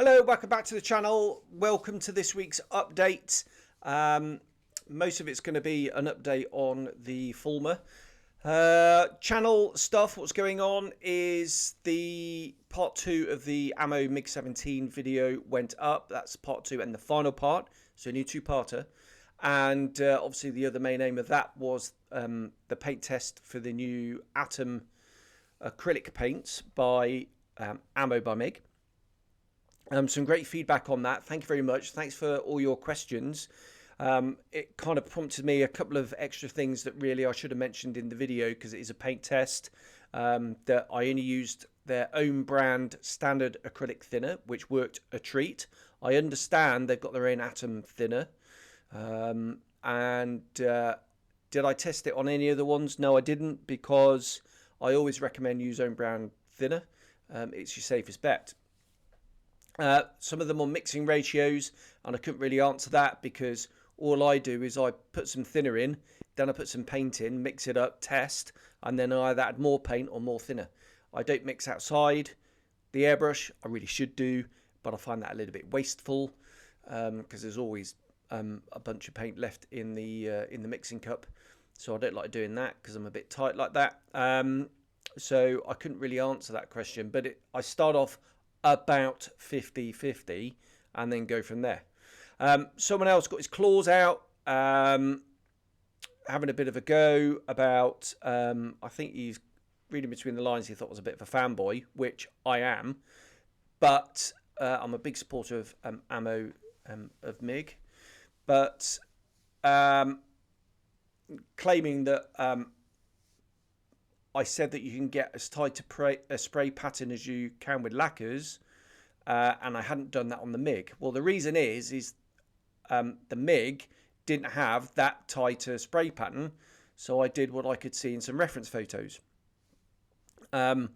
Hello, welcome back to the channel. Welcome to this week's update. Most of it's going to be an update on the Fulmar channel stuff. What's going on is the part 2 of the Ammo MiG-17 video went up. That's part 2 and the final part, so a new two-parter. And obviously the other main aim of that was the paint test for the new Atom acrylic paints by Ammo by MiG. Some great feedback on that. Thank you very much. Thanks for all your questions. It kind of prompted me a couple of extra things that really I should have mentioned in the video, because it is a paint test. That I only used their own brand standard acrylic thinner, which worked a treat. I understand they've got their own Atom thinner. Did I test it on any other ones? No, I didn't, because I always recommend use own brand thinner. It's your safest bet. Some of them on mixing ratios, and I couldn't really answer that because all I do is I put some thinner in, then I put some paint in, mix it up, test, and then I either add more paint or more thinner. I don't mix outside the airbrush. I really should do, but I find that a little bit wasteful because there's always a bunch of paint left in the mixing cup, so I don't like doing that because I'm a bit tight like that. So I couldn't really answer that question, but I start off about 50-50 and then go from there. Someone else got his claws out, having a bit of a go about, I think he's reading between the lines, he thought I was a bit of a fanboy, which I am, but I'm a big supporter of Ammo of MiG, but claiming that I said that you can get as tight a spray pattern as you can with lacquers, and I hadn't done that on the MiG. Well, the reason is the MiG didn't have that tighter spray pattern, so I did what I could see in some reference photos. Can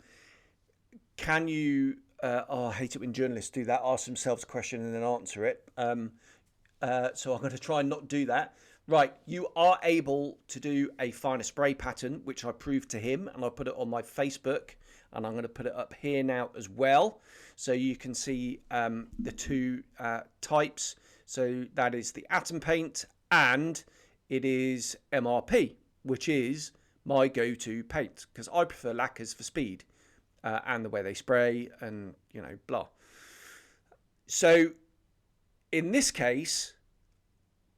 you... I hate it when journalists do that, ask themselves a question and then answer it. So I'm going to try and not do that. Right, you are able to do a finer spray pattern, which I proved to him, and I put it on my Facebook, and I'm going to put it up here now as well, so you can see the two types. So that is the Atom paint, and it is MRP, which is my go-to paint, because I prefer lacquers for speed and the way they spray, and blah. So in this case,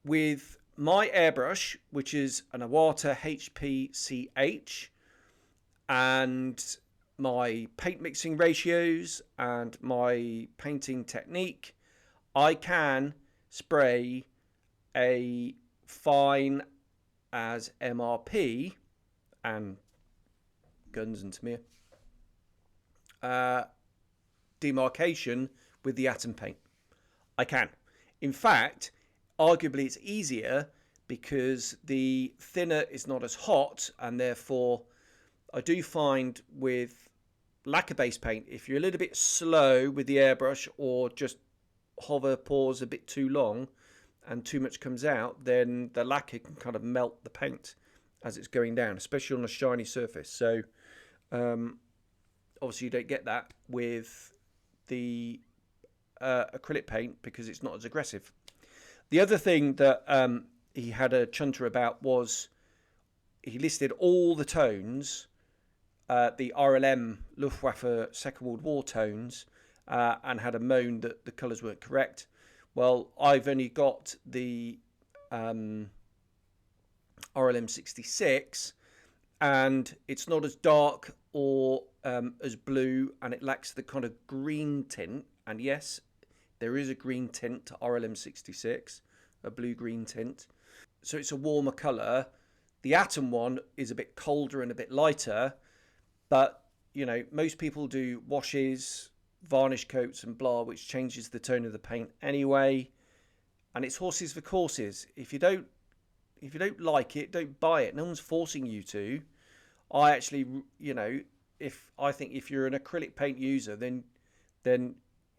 with my airbrush, which is an Iwata HPCH, and my paint mixing ratios and my painting technique, I can spray a fine as MRP and guns and smear demarcation with the Atom paint. I can. In fact, arguably it's easier because the thinner is not as hot, and therefore I do find with lacquer-based paint, if you're a little bit slow with the airbrush or just hover pause a bit too long and too much comes out, then the lacquer can kind of melt the paint as it's going down, especially on a shiny surface. So obviously you don't get that with the acrylic paint because it's not as aggressive. The other thing that he had a chunter about was he listed all the tones, the RLM Luftwaffe Second World War tones, and had a moan that the colours weren't correct. Well, I've only got the RLM 66, and it's not as dark or as blue, and it lacks the kind of green tint. And yes, there is a green tint to RLM 66, a blue-green tint. So it's a warmer colour. The Atom one is a bit colder and a bit lighter, but, most people do washes, varnish coats and blah, which changes the tone of the paint anyway. And it's horses for courses. If you don't like it, don't buy it. No one's forcing you to. I actually, I think if you're an acrylic paint user, then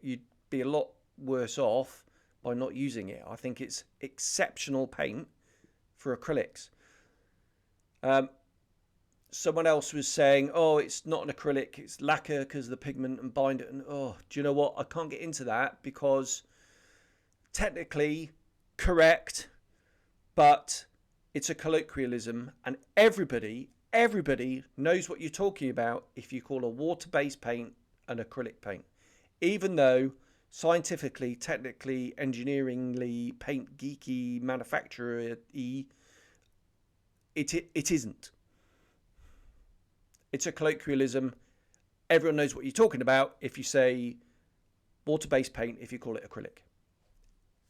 you'd be a lot worse off by not using it. I think it's exceptional paint for acrylics. someone else was saying, oh, it's not an acrylic, it's lacquer because of the pigment and binder. And oh, do you know what? I can't get into that because technically correct, but it's a colloquialism, and everybody knows what you're talking about if you call a water-based paint an acrylic paint, even though scientifically, technically, engineeringly, paint geeky, manufacturer-y, it isn't. It's a colloquialism. Everyone knows what you're talking about if you say water-based paint, if you call it acrylic.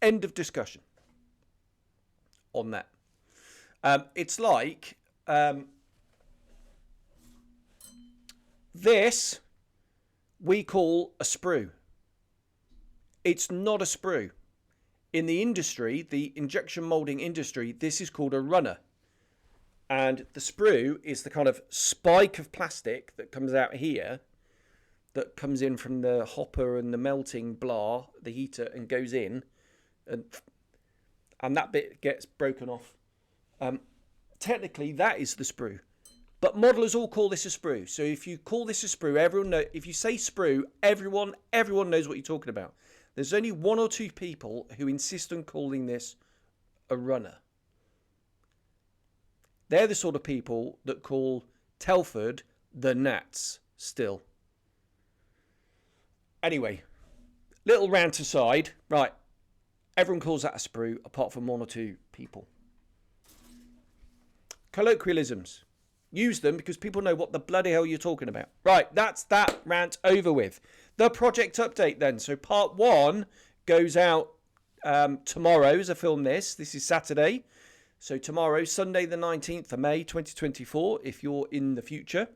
End of discussion on that. It's like this we call a sprue. It's not a sprue. In the industry, the injection molding industry, this is called a runner. And the sprue is the kind of spike of plastic that comes out here, that comes in from the hopper and the melting blah, the heater, and goes in. And that bit gets broken off. Technically, that is the sprue. But modelers all call this a sprue. So if you call this a sprue, everyone know. If you say sprue, everyone knows what you're talking about. There's only one or two people who insist on calling this a runner. They're the sort of people that call Telford the Nats still. Anyway, little rant aside. Right, everyone calls that a sprue apart from one or two people. Colloquialisms. Use them because people know what the bloody hell you're talking about. Right, that's that rant over with. The project update then. So part 1 goes out tomorrow as I film this. This is Saturday. So tomorrow, Sunday the 19th of May 2024, if you're in the future.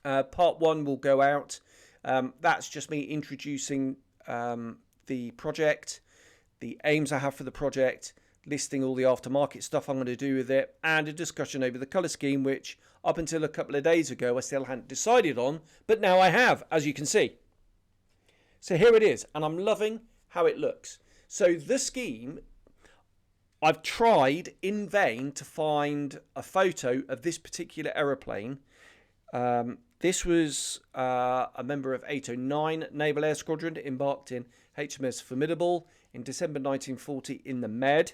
Part 1 will go out. That's just me introducing the project, the aims I have for the project, listing all the aftermarket stuff I'm going to do with it, and a discussion over the colour scheme, which up until a couple of days ago I still hadn't decided on, but now I have, as you can see. So here it is, and I'm loving how it looks. So the scheme, I've tried in vain to find a photo of this particular aeroplane. This was a member of 809 Naval Air Squadron, embarked in HMS Formidable in December 1940 in the Med.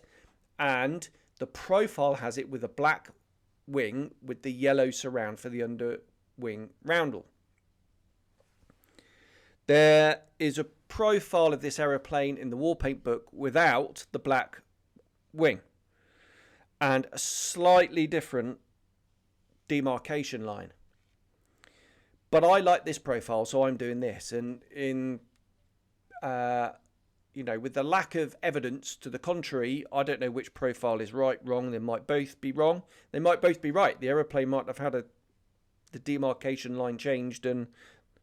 And the profile has it with a black wing with the yellow surround for the underwing roundel. There is a profile of this aeroplane in the war paint book without the black wing and a slightly different demarcation line. But I like this profile, so I'm doing this. And in with the lack of evidence to the contrary, I don't know which profile is right, wrong. They might both be wrong. They might both be right. The aeroplane might have had the demarcation line changed and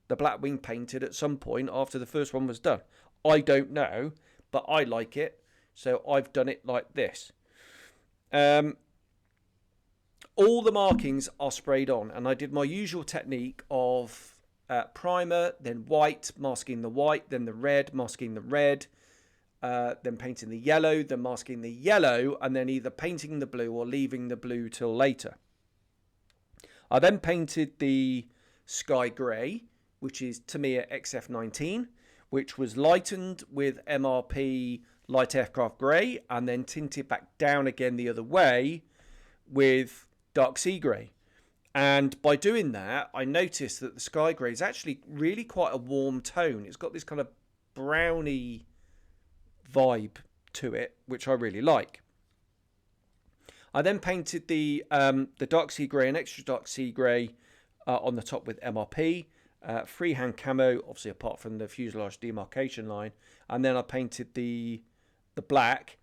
the black wing painted at some point after the first one was done. I don't know, but I like it. So I've done it like this. All the markings are sprayed on, and I did my usual technique of primer, then white, masking the white, then the red, masking the red, then painting the yellow, then masking the yellow, and then either painting the blue or leaving the blue till later. I then painted the sky grey, which is Tamiya XF19, which was lightened with MRP light aircraft grey, and then tinted back down again the other way with dark sea grey. And by doing that, I noticed that the sky grey is actually really quite a warm tone. It's got this kind of browny vibe to it, which I really like. I then painted the dark sea grey and extra dark sea grey on the top with MRP. Freehand camo, obviously apart from the fuselage demarcation line. And then I painted the black.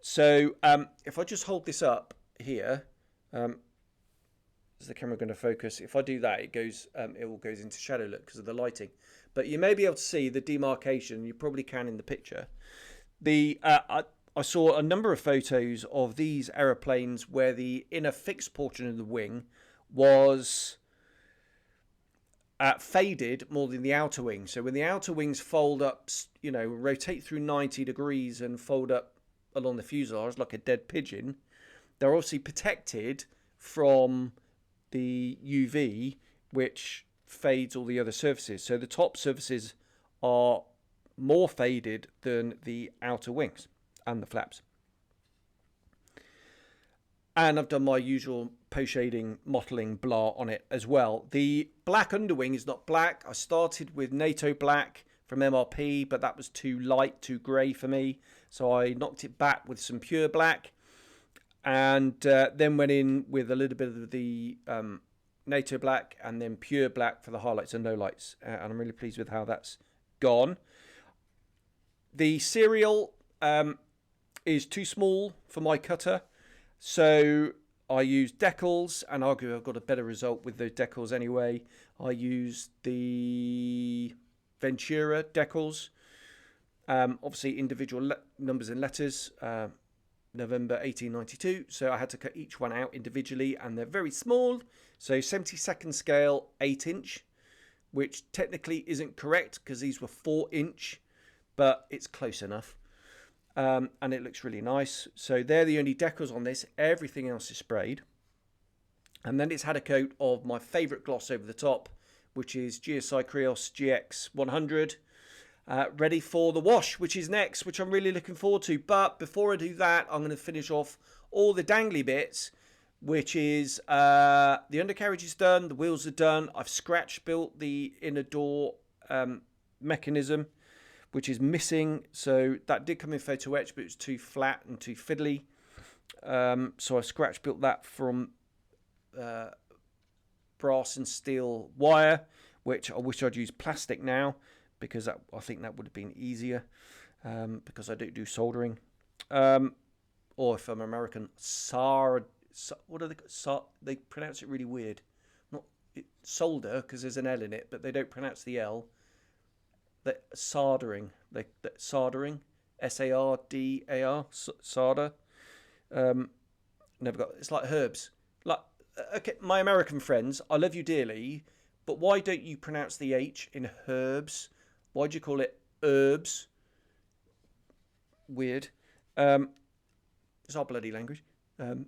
So if I just hold this up here, is the camera going to focus? If I do that, it all goes into shadow look because of the lighting. But you may be able to see the demarcation. You probably can in the picture. I saw a number of photos of these aeroplanes where the inner fixed portion of the wing was faded more than the outer wing. So when the outer wings fold up, rotate through 90 degrees and fold up along the fuselage like a dead pigeon, they're obviously protected from the UV, which fades all the other surfaces. So the top surfaces are more faded than the outer wings and the flaps. And I've done my usual post shading, mottling, blah on it as well. The black underwing is not black. I started with NATO black from MRP, but that was too light, too grey for me. So I knocked it back with some pure black, and then went in with a little bit of the NATO black and then pure black for the highlights and lowlights. And I'm really pleased with how that's gone. The serial is too small for my cutter, so I used decals, and argue I've got a better result with those decals anyway. I used the Ventura decals, obviously individual numbers and letters, November 1892, so I had to cut each one out individually, and they're very small, so 72nd scale 8-inch, which technically isn't correct because these were 4-inch, but it's close enough. And it looks really nice. So they're the only decals on this. Everything else is sprayed. And then it's had a coat of my favourite gloss over the top, which is GSI Creos GX 100. Ready for the wash, which is next, which I'm really looking forward to. But before I do that, I'm going to finish off all the dangly bits, which is the undercarriage is done, the wheels are done. I've scratch built the inner door mechanism, which is missing. So that did come in photo etch, but it was too flat and too fiddly. So I scratch built that from brass and steel wire, which I wish I'd used plastic now, because I think that would have been easier, because I don't do soldering. Or if I'm American, what are they pronounce it really weird. Not solder, because there's an L in it, but they don't pronounce the L. Soldering, soldering, SARDAR, solder. Never got. It's like herbs. Like, okay, my American friends, I love you dearly, but why don't you pronounce the H in herbs? Why do you call it herbs? Weird. It's our bloody language. I'm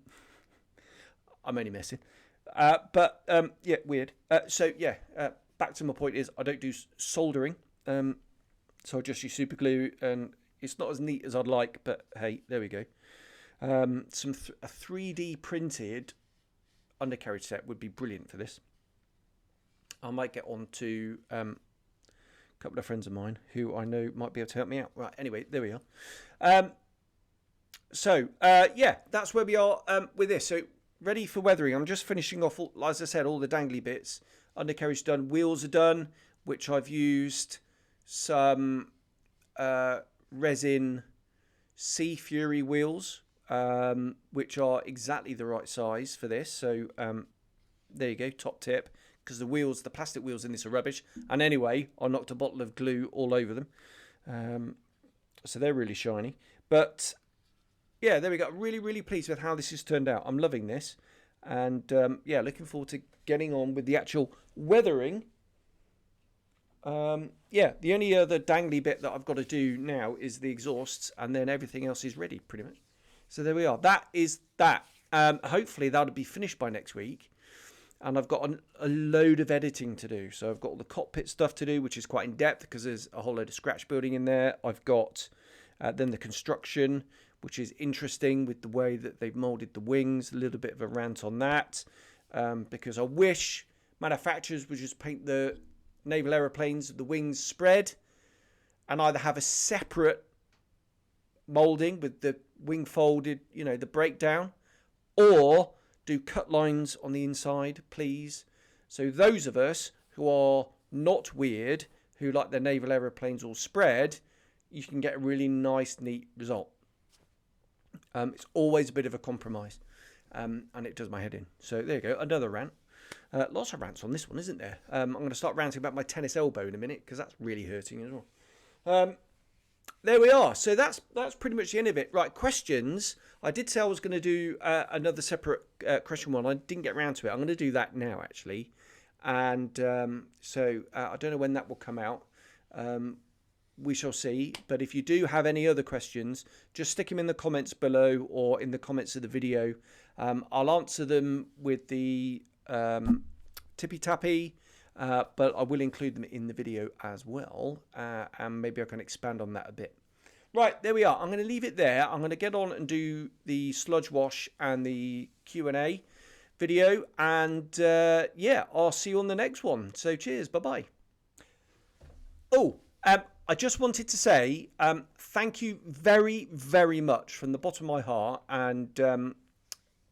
only messing. But yeah, weird. So yeah, back to my point is I don't do soldering. So I just use super glue, and it's not as neat as I'd like, but hey, there we go. A 3D printed undercarriage set would be brilliant for this. I might get on to a couple of friends of mine who I know might be able to help me out. Right, anyway, there we are. So yeah, that's where we are with this. So ready for weathering. I'm just finishing off, as I said, all the dangly bits. Undercarriage done, wheels are done, which I've used some resin Sea Fury wheels, which are exactly the right size for this. So there you go, top tip, because the plastic wheels in this are rubbish. And anyway, I knocked a bottle of glue all over them, so they're really shiny. But yeah, there we go. Really, really pleased with how this has turned out. I'm loving this, and yeah, looking forward to getting on with the actual weathering. Yeah, the only other dangly bit that I've got to do now is the exhausts, and then everything else is ready pretty much. So there we are. That is that. Hopefully that'll be finished by next week, and I've got a load of editing to do. So I've got all the cockpit stuff to do, which is quite in depth because there's a whole load of scratch building in there. I've got then the construction, which is interesting with the way that they've molded the wings. A little bit of a rant on that, because I wish manufacturers would just paint the naval aeroplanes with the wings spread and either have a separate moulding with the wing folded, the breakdown, or do cut lines on the inside, please. So those of us who are not weird, who like their naval aeroplanes all spread, you can get a really nice, neat result. It's always a bit of a compromise, and it does my head in. So there you go, another rant. Lots of rants on this one, isn't there? I'm going to start ranting about my tennis elbow in a minute, because that's really hurting as well. There we are. So that's pretty much the end of it. Right, questions. I did say I was going to do another separate question one. I didn't get around to it. I'm going to do that now, actually. And so I don't know when that will come out. We shall see. But if you do have any other questions, just stick them in the comments below or in the comments of the video. I'll answer them with the tippy tappy, but I will include them in the video as well, and maybe I can expand on that a bit. Right, there we are. I'm going to leave it there. I'm going to get on and do the sludge wash and the Q&A video, and yeah, I'll see you on the next one. So cheers, bye-bye. Oh, I just wanted to say thank you very, very much from the bottom of my heart, and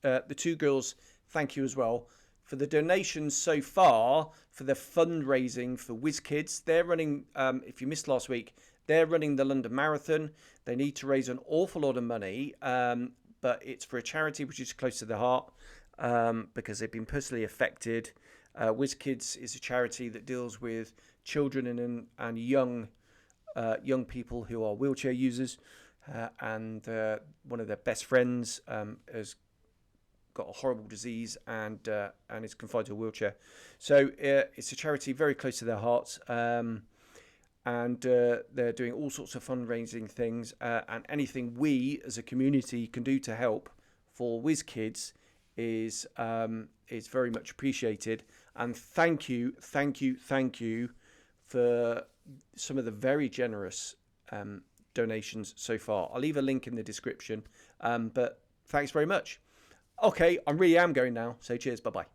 the two girls, thank you as well for the donations so far for the fundraising for WizKids. They're running, if you missed last week, they're running the London Marathon. They need to raise an awful lot of money, but it's for a charity which is close to their heart, because they've been personally affected. WizKids is a charity that deals with children and young people who are wheelchair users, and one of their best friends has got a horrible disease and is confined to a wheelchair. So it's a charity very close to their hearts, and they're doing all sorts of fundraising things, and anything we as a community can do to help for WizKids is very much appreciated. And thank you for some of the very generous donations so far. I'll leave a link in the description, but thanks very much. Okay, I really am going now, so cheers, bye-bye.